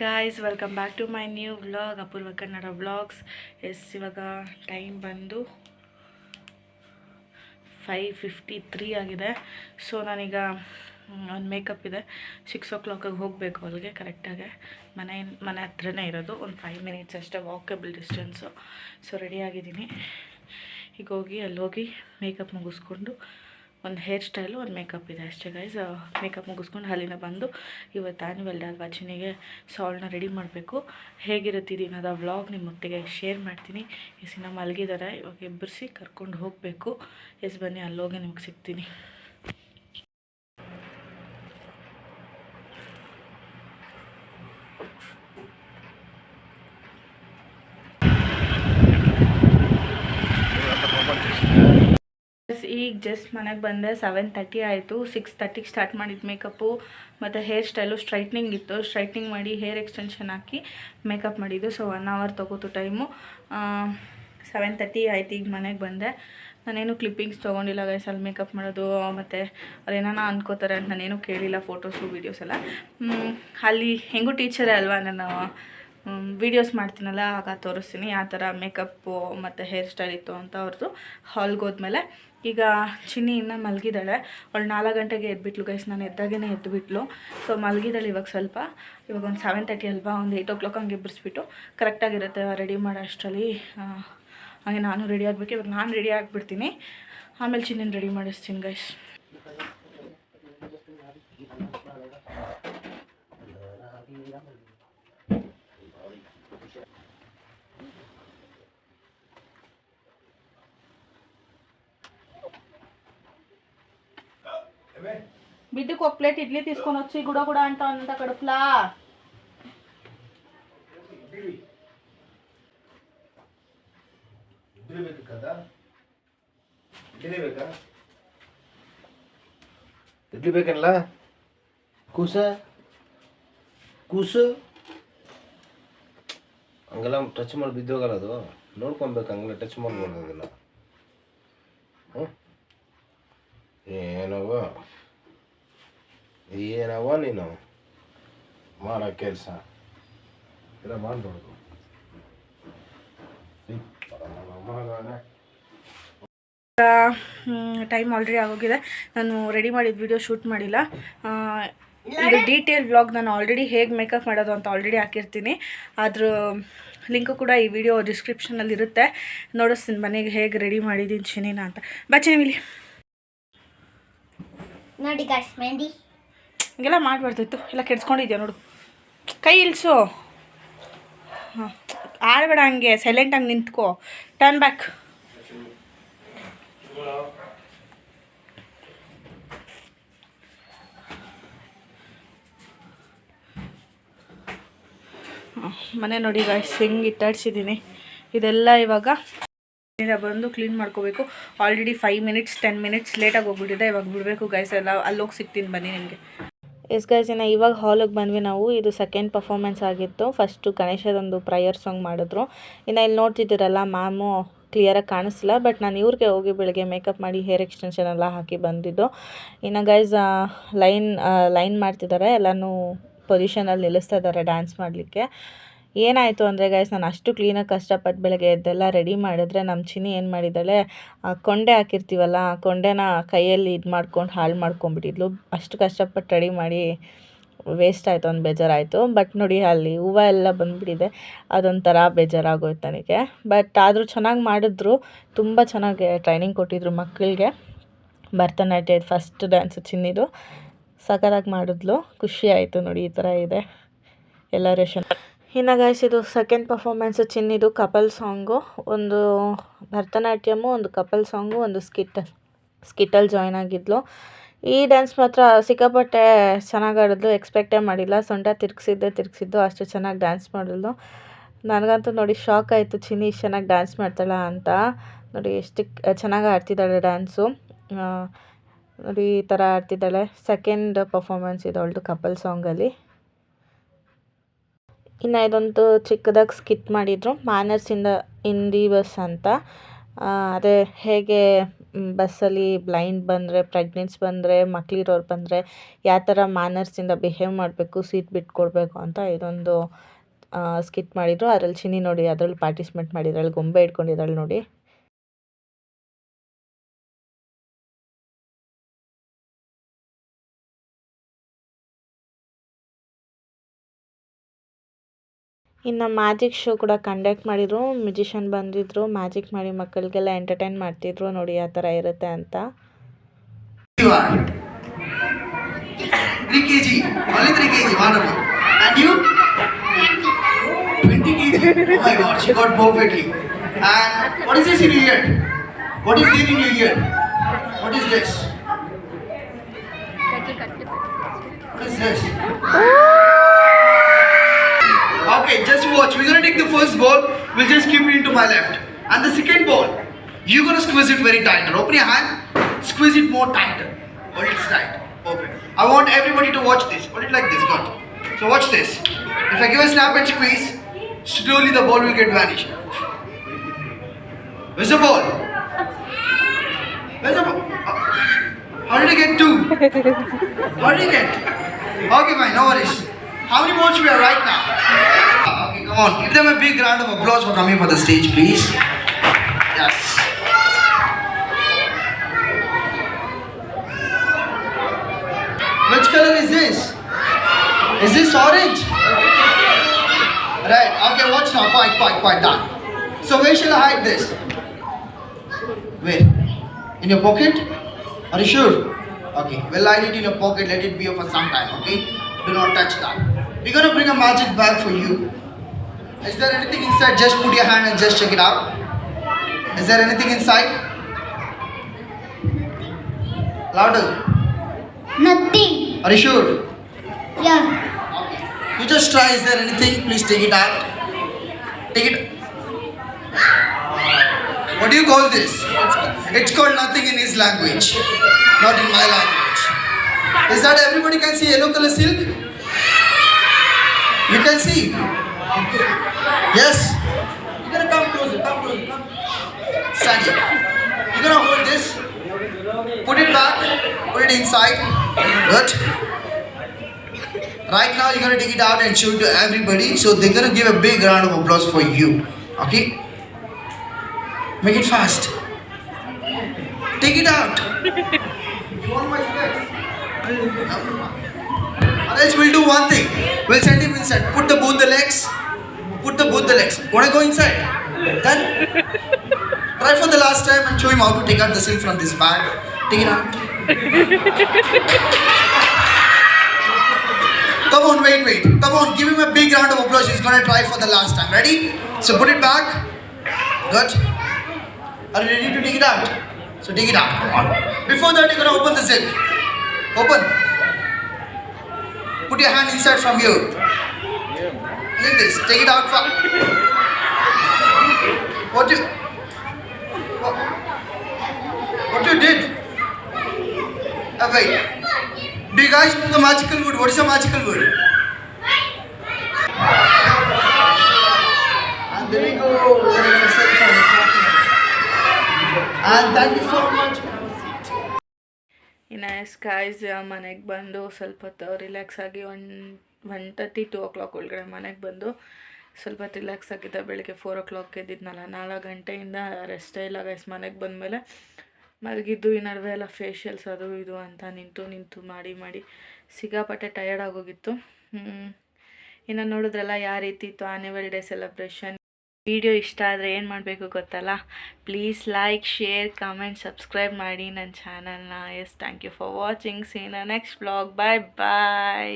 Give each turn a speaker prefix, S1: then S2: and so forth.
S1: Guys welcome back to my new vlog Apoorva Kannada vlogs. ಇವಾಗ time ಬಂದು 5:53 ಆಗಿದೆ. ಸೊ ನಾನೀಗ ಒಂದು ಮೇಕಪ್ ಇದೆ, 6 o'clock ಹೋಗಬೇಕು ಅಲ್ಲಿಗೆ ಕರೆಕ್ಟಾಗಿ. ಮನೆ ಹತ್ರನೇ ಇರೋದು, ಒಂದು 5 minutes ಅಷ್ಟೇ ವಾಕಬಲ್ ಡಿಸ್ಟೆನ್ಸು. ಸೊ ರೆಡಿಯಾಗಿದ್ದೀನಿ. ಈಗ ಅಲ್ಲಿ ಹೋಗಿ ಮೇಕಪ್ ಮುಗಿಸ್ಕೊಂಡು ಒಂದು ಹೇರ್ ಸ್ಟೈಲು ಒಂದು ಮೇಕಪ್ ಇದೆ ಅಷ್ಟೇ ಗೈಸ್. ಮೇಕಪ್ ಮುಗಿಸ್ಕೊಂಡು ಅಲ್ಲಿಂದ ಬಂದು ಇವತ್ತು ಆ್ಯನ್ಯುವಲ್ ಡೇ ಅಲ್ವಾ, ಚಿನಿಗೆ ಸಾಲ್ನ ರೆಡಿ ಮಾಡಬೇಕು. ಹೇಗಿರುತ್ತೆ ದಿನದ ವ್ಲಾಗ್ ನಿಮ್ಮೊಟ್ಟಿಗೆ ಶೇರ್ ಮಾಡ್ತೀನಿ. ದಿನ ಮಲಗಿದ್ದಾರೆ, ಇವಾಗ ಎಬ್ಬರಿಸಿ ಕರ್ಕೊಂಡು ಹೋಗಬೇಕು. ಬನ್ನಿ ಅಲ್ಲೋಗಿ ನಿಮ್ಗೆ ಸಿಗ್ತೀನಿ. ಈಗ ಜಸ್ಟ್ ಮನೆಗೆ ಬಂದೆ, 7:30 ಆಯಿತು. 6:30ಗೆ ಸ್ಟಾರ್ಟ್ ಮಾಡಿದ್ದು ಮೇಕಪ್ಪು ಮತ್ತು ಹೇರ್ ಸ್ಟೈಲು. ಸ್ಟ್ರೈಟ್ನಿಂಗ್ ಇತ್ತು, ಸ್ಟ್ರೈಟ್ನಿಂಗ್ ಮಾಡಿ ಹೇರ್ ಎಕ್ಸ್ಟೆನ್ಷನ್ ಹಾಕಿ ಮೇಕಪ್ ಮಾಡಿದ್ದು. ಸೊ 1 hour ತೊಗೋತು ಟೈಮು. 7:30 ಆಯ್ತು. ಈಗ ಮನೆಗೆ ಬಂದೆ. ನಾನೇನು ಕ್ಲಿಪ್ಪಿಂಗ್ಸ್ ತೊಗೊಂಡಿಲ್ಲ ಗೈಸ್, ಅಲ್ಲಿ ಮೇಕಪ್ ಮಾಡೋದು ಮತ್ತು ಅವ್ರು ಏನಾನ ಅನ್ಕೋತಾರೆ ಅಂತ ನಾನೇನು ಕೇಳಿಲ್ಲ. ಫೋಟೋಸು ವೀಡಿಯೋಸ್ ಎಲ್ಲ ಅಲ್ಲಿ ಹೆಂಗೂ ಟೀಚರೇ ಅಲ್ವಾ, ನಾನು ವೀಡಿಯೋಸ್ ಮಾಡ್ತೀನಲ್ಲ ಆಗ ತೋರಿಸ್ತೀನಿ ಯಾವ ಥರ ಮೇಕಪ್ಪು ಮತ್ತು ಹೇರ್ ಸ್ಟೈಲ್ ಇತ್ತು ಅಂತ ಅವ್ರದ್ದು. ಹಾಲ್ಗೆ ಹೋದ್ಮೇಲೆ ಈಗ ಚಿನ್ನಿ ಇನ್ನೂ ಮಲಗಿದ್ದಾಳೆ. ಅವಳು 4 ಗಂಟೆಗೆ ಎದ್ಬಿಟ್ಲು ಗೈಸ್, ನಾನು ಎದ್ದಾಗೇ ಎದ್ದುಬಿಟ್ಲು. ಸೊ ಮಲಗಿದ್ದಾಳೆ ಇವಾಗ ಸ್ವಲ್ಪ. ಇವಾಗ ಒಂದು 7:30 ಅಲ್ವಾ, ಒಂದು 8 o'clock ಹಂಗೆ ಎಬ್ಬರಿಸ್ಬಿಟ್ಟು ಕರೆಕ್ಟಾಗಿರುತ್ತೆ ರೆಡಿ ಮಾಡೋ ಅಷ್ಟರಲ್ಲಿ. ಹಾಗೆ ನಾನು ರೆಡಿ ಆಗಬೇಕು. ಇವಾಗ ನಾನು ರೆಡಿ ಆಗಿಬಿಡ್ತೀನಿ, ಆಮೇಲೆ ಚಿನ್ನಿನ ರೆಡಿ ಮಾಡಿಸ್ತೀನಿ ಗೈಸ್. బిడ్డకు ఒక ప్లేట్ ఇడ్లీ తీసుకొని వచ్చి గుడ గుడ అంట కడుపులా.
S2: ಇಡ್ಲಿ ಬೇಕಲ್ಲ ಕೂಸ ಕೂಸು ಹಂಗೆಲ್ಲ ಟಚ್ ಮಾಡಿ ಬಿದ್ದೋಗಲ್ಲ, ಅದು ನೋಡ್ಕೊಬೇಕು. ಹಂಗೆಲ್ಲ ಟಚ್ ಮಾಡ್ಬೋದು ಅದೆಲ್ಲ. ಏನವ ನೀನು ಮಾಡೋ ಕೆಲಸ ಎಲ್ಲ ಮಾಡ್ಬಾರ್ದು.
S1: ಟೈಮ್ ಆಲ್ರೆಡಿ ಆಗೋಗಿದೆ. ನಾನು ರೆಡಿ ಮಾಡಿದ ವಿಡಿಯೋ ಶೂಟ್ ಮಾಡಿಲ್ಲ. ಇದು ಡೀಟೇಲ್ ವ್ಲಾಗ್ ನಾನು ಆಲ್ರೆಡಿ ಹೇಗೆ ಮೇಕಪ್ ಮಾಡೋದು ಅಂತ ಆಲ್ರೆಡಿ ಹಾಕಿರ್ತೀನಿ. ಅದ್ರ ಲಿಂಕು ಕೂಡ ಈ ವಿಡಿಯೋ ಡಿಸ್ಕ್ರಿಪ್ಷನಲ್ಲಿ ಇರುತ್ತೆ. ನೋಡಿಸ್ತೀನಿ ಮನೆಗೆ ಹೇಗೆ ರೆಡಿ ಮಾಡಿದ್ದೀನಿ ಚಿನಿನ ಅಂತ. ಚಿನಿಲಿ
S3: ನೋಡಿ ಗಾಯ್ಸ್, ಮೆಹಂದಿ
S1: ಹಿಂಗೆಲ್ಲ ಮಾಡಬಾರ್ದಿತ್ತು, ಎಲ್ಲ ಕೆಡ್ಸ್ಕೊಂಡಿದ್ಯಾ ನೋಡು. ಕೈ ಇಳಿಸು. ಹಾಂ, ಆಡಬೇಡ ಹಂಗೆ, ಸೈಲೆಂಟಾಗಿ ನಿಂತ್ಕೋ. Turn back. ಮನೆ ನೋಡಿ ಗಾಯ್ಸ್ ಹೆಂಗೆ ಇಟ್ಟಾಡ್ಸಿದ್ದೀನಿ. ಇದೆಲ್ಲ ಇವಾಗ ಬಂದು ಕ್ಲೀನ್ ಮಾಡ್ಕೋಬೇಕು. ಆಲ್ರೆಡಿ 5 minutes 10 minutes ಲೇಟಾಗಿ ಹೋಗ್ಬಿಟ್ಟಿದೆ. ಇವಾಗ ಬಿಡಬೇಕು ಗೈಸ್. ಎಲ್ಲ ಅಲ್ಲೋಗಿ ಸಿಗ್ತೀನಿ ಬನ್ನಿ ನಿಮಗೆ. ಗೈಸ್ ಇವಾಗ ಹಾಲಿಗೆ ಬಂದ್ವಿ ನಾವು. ಇದು ಸೆಕೆಂಡ್ ಪರ್ಫಾರ್ಮೆನ್ಸ್ ಆಗಿತ್ತು. ಫಸ್ಟು ಗಣೇಶದೊಂದು ಪ್ರಯರ್ ಸಾಂಗ್ ಮಾಡಿದ್ರು. ಇನ್ನು ಇಲ್ಲಿ ನೋಡ್ತಿದ್ದೀರಲ್ಲ, ಮ್ಯಾಮು ಕ್ಲಿಯರಾಗಿ ಕಾಣಿಸ್ತಿಲ್ಲ, ಬಟ್ ನಾನು ಇವ್ರಿಗೆ ಹೋಗಿ ಬೆಳಗ್ಗೆ ಮೇಕಪ್ ಮಾಡಿ ಹೇರ್ ಎಕ್ಸ್ಟೆನ್ಷನ್ ಎಲ್ಲ ಹಾಕಿ ಬಂದಿದ್ದು. ಇನ್ನು ಗೈಸ್ ಲೈನ್ ಮಾಡ್ತಿದ್ದಾರೆ, ಎಲ್ಲನೂ ಪೊಸಿಷನಲ್ಲಿ ನಿಲ್ಲಿಸ್ತಾ ಇದ್ದಾರೆ ಡ್ಯಾನ್ಸ್ ಮಾಡಲಿಕ್ಕೆ. ಏನಾಯಿತು ಅಂದರೆ ಗೈಸ್, ನಾನು ಅಷ್ಟು ಕ್ಲೀನಾಗಿ ಕಷ್ಟಪಟ್ಟು ಬೆಳಗ್ಗೆ ಎದ್ದೆಲ್ಲ ರೆಡಿ ಮಾಡಿದ್ರೆ ನಮ್ಮ ಚಿನಿ ಏನು ಮಾಡಿದ್ದಾಳೆ, ಕೊಂಡೆ ಹಾಕಿರ್ತೀವಲ್ಲ, ಆ ಕೊಂಡೆನ ಕೈಯಲ್ಲಿ ಇದು ಮಾಡ್ಕೊಂಡು ಹಾಳು ಮಾಡ್ಕೊಂಬಿಟ್ಟಿದ್ಲು. ಅಷ್ಟು ಕಷ್ಟಪಟ್ಟು ರೆಡಿ ಮಾಡಿ ವೇಸ್ಟ್ ಆಯಿತು, ಒಂದು ಬೇಜಾರಾಯಿತು. ಬಟ್ ನೋಡಿ ಅಲ್ಲಿ ಹೂವು ಎಲ್ಲ ಬಂದುಬಿಟ್ಟಿದೆ, ಅದೊಂಥರ ಬೇಜಾರಾಗೋಯ್ತು ನನಗೆ. ಬಟ್ ಆದರೂ ಚೆನ್ನಾಗಿ ಮಾಡಿದ್ರು, ತುಂಬ ಚೆನ್ನಾಗಿ ಟ್ರೈನಿಂಗ್ ಕೊಟ್ಟಿದ್ರು ಮಕ್ಕಳಿಗೆ. ಭರತನಾಟ್ಯ ಫಸ್ಟ್ ಡ್ಯಾನ್ಸು ಚಿನ್ನಿದು, ಸಖತ್ತಾಗಿ ಮಾಡಿದ್ಲು. ಖುಷಿ ಆಯಿತು ನೋಡಿ, ಈ ಥರ ಇದೆ ಎಲ್ಲರೇಷನ್. ಇನ್ನು ಗೈಸ್ ಇದು ಸೆಕೆಂಡ್ ಪರ್ಫಾರ್ಮೆನ್ಸು ಚಿನ್ನಿದು ಕಪಲ್ ಸಾಂಗು. ಒಂದು ಭರತನಾಟ್ಯಮು, ಒಂದು ಕಪಲ್ ಸಾಂಗು, ಒಂದು ಸ್ಕಿಟ್ಟಲ್ಲಿ ಜಾಯ್ನ್ ಆಗಿದ್ಲು. ಈ ಡ್ಯಾನ್ಸ್ ಮಾತ್ರ ಸಿಕ್ಕಾಪಟ್ಟೆ ಚೆನ್ನಾಗಿ ಆಡಿದ್ಲು, ಎಕ್ಸ್ಪೆಕ್ಟೇ ಮಾಡಿಲ್ಲ. ಸೊಂಟ ತಿರ್ಗಿಸಿದ್ದು ಅಷ್ಟು ಚೆನ್ನಾಗಿ ಡ್ಯಾನ್ಸ್ ಮಾಡಿದ್ಲು. ನನಗಂತೂ ನೋಡಿ ಶಾಕ್ ಆಯಿತು, ಚಿನ್ನಿ ಇಷ್ಟು ಚೆನ್ನಾಗಿ ಡ್ಯಾನ್ಸ್ ಮಾಡ್ತಾಳ ಅಂತ. ನೋಡಿ ಎಷ್ಟು ಚೆನ್ನಾಗಿ ಆಡ್ತಿದ್ದಾಳೆ ಡ್ಯಾನ್ಸು. ನೋಡಿ ಈ ಥರ ಆಡ್ತಿದ್ದಾಳೆ. ಸೆಕೆಂಡ್ ಪರ್ಫಾರ್ಮೆನ್ಸ್ ಇದು ಅವಳದು ಕಪಲ್ ಸಾಂಗಲ್ಲಿ. ಇನ್ನು ಇದೊಂದು ಚಿಕ್ಕದಾಗಿ ಸ್ಕಿಟ್ ಮಾಡಿದರು, ಮ್ಯಾನರ್ಸ್ ಇನ್ ದಿ ಬಸ್ ಅಂತ. ಅದೇ ಹೇಗೆ ಬಸ್ಸಲ್ಲಿ ಬ್ಲೈಂಡ್ ಬಂದರೆ, ಪ್ರೆಗ್ನೆಂಟ್ಸ್ ಬಂದರೆ, ಮಕ್ಳಿರೋರು ಬಂದರೆ ಯಾವ ಥರ ಮ್ಯಾನರ್ಸಿಂದ ಬಿಹೇವ್ ಮಾಡಬೇಕು, ಸೀಟ್ ಬಿಟ್ಕೊಡ್ಬೇಕು ಅಂತ ಇದೊಂದು ಸ್ಕಿಟ್ ಮಾಡಿದರು. ಅದ್ರಲ್ಲಿ ಚಿನ್ನಿ ನೋಡಿ ಅದರಲ್ಲಿ ಪಾರ್ಟಿಸಿಪೇಟ್ ಮಾಡಿದ್ರಲ್ಲಿ ಗೊಂಬೆ ಇಟ್ಕೊಂಡಿದ್ದಾಳೆ ನೋಡಿ. ಇನ್ನು ಮ್ಯಾಜಿಕ್ ಶೋ ಕೂಡ ಕಂಡಕ್ಟ್ ಮಾಡಿದರು. ಮ್ಯೂಜಿಷಿಯನ್ ಬಂದಿದ್ದರು, ಮ್ಯಾಜಿಕ್ ಮಾಡಿ ಮಕ್ಕಳಿಗೆಲ್ಲ ಎಂಟರ್ಟೈನ್ ಮಾಡ್ತಿದ್ರು. ನೋಡಿ ಯಾವ ಥರ ಇರುತ್ತೆ ಅಂತ.
S3: 3 kg, only 3 kg, wonderful. And you? 20 kg. Oh my God, she got perfectly. And what is this in your ear? What is there in your ear? What is this? What is this? Okay, just watch. We're gonna take the first ball. We'll just keep it into my left. And the second ball, you're gonna squeeze it very tighter. Open your hand. Squeeze it more tighter. Hold it tight. Perfect. I want everybody to watch this. Hold it like this. Good. So watch this. If I give a snap and squeeze, slowly the ball will get vanished. Where's the ball? Where's the ball? How did I get 2? How did I get? Okay, fine. No worries. How many balls we are right now? Okay, come on. Give them a big round of applause for coming for the stage, please. Yes. Which color is this? Is this orange? Right. Okay, watch now. Quite done. So where shall I hide this? Where? In your pocket? Are you sure? Okay. Well, hide it in your pocket. Let it be for some time. Okay. Do not touch that. We're gonna bring a magic bag for you. Is there anything inside? Just put your hand and just check it out. Is there anything inside? Louder.
S4: Nothing.
S3: Are you sure?
S4: Yeah.
S3: Okay. You just try. Is there anything? Please take it out. Take it. What do you call this? It's called nothing in his language, not in my language. Is that everybody can see yellow color silk? You can see? Yes? You're gonna come closer, come. Stand here. You're gonna hold this, put it back, put it inside. Good. Right now you're gonna take it out and show it to everybody. So they're gonna give a big round of applause for you. Okay? Make it fast. Take it out. You want my specs? Otherwise we'll do one thing. We'll send him inside. Put both the legs. Wanna go inside? Then try for the last time and show him how to take out the silk from this bag. Take it out. Come on, wait. Come on, give him a big round of applause. He's gonna try for the last time. Ready? So put it back. Good. Are you ready to take it out? So take it out. Come on. Before that, you're gonna open the zip. Open. Put your hand inside from here. Like this. Take it out. What you did? Wait. Do you guys know the magical word? What is the magical word? And there we go. And thank you so much.
S1: ಇನ್ನು skies ಮನೆಗೆ ಬಂದು ಸ್ವಲ್ಪ ಹೊತ್ತು relax ಆಗಿ 1:30 2 o'clock ಒಳಗಡೆ ಮನೆಗೆ ಬಂದು ಸ್ವಲ್ಪ ಹೊತ್ತು ರಿಲ್ಯಾಕ್ಸ್ ಆಗಿದ್ದೆ. ಬೆಳಗ್ಗೆ 4 o'clock ಎದ್ದಿದ್ನಲ್ಲ, 4 ಗಂಟೆಯಿಂದ ರೆಸ್ಟೇ ಇಲ್ಲ ಗೈಸ್. ಮನೆಗೆ ಬಂದಮೇಲೆ ಮಲಗಿದ್ದು, ಈ ನಡುವೆ ಎಲ್ಲ ಫೇಶಿಯಲ್ಸ್ ಅದು ಇದು ಅಂತ ನಿಂತು ಮಾಡಿ ಸಿಕ್ಕಾಪಟ್ಟೆ ಟಯರ್ಡ್ ಆಗೋಗಿತ್ತು. ಇನ್ನು ನೋಡಿದ್ರಲ್ಲ ಯಾವ ರೀತಿ ಇತ್ತು ಆ್ಯನ್ಯುವಲ್ ಡೇ ಸೆಲೆಬ್ರೇಷನ್. ವಿಡಿಯೋ ಇಷ್ಟ ಆದರೆ ಏನು ಮಾಡಬೇಕು ಗೊತ್ತಲ್ಲ, please like, share, comment, subscribe ಮಾಡಿ ನನ್ನ ಚಾನಲ್ನ. Yes, thank you for watching. See in next vlog. Bye.